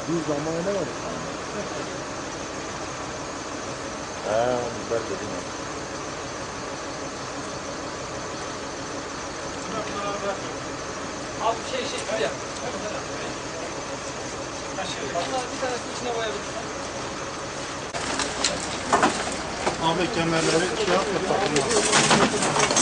Bir zamanı var. Güzel dedim ya. Abi bir yap. Bunlar bir tanesi içine koyabilirsin. Abi kemerleri şey yapma takılmaz.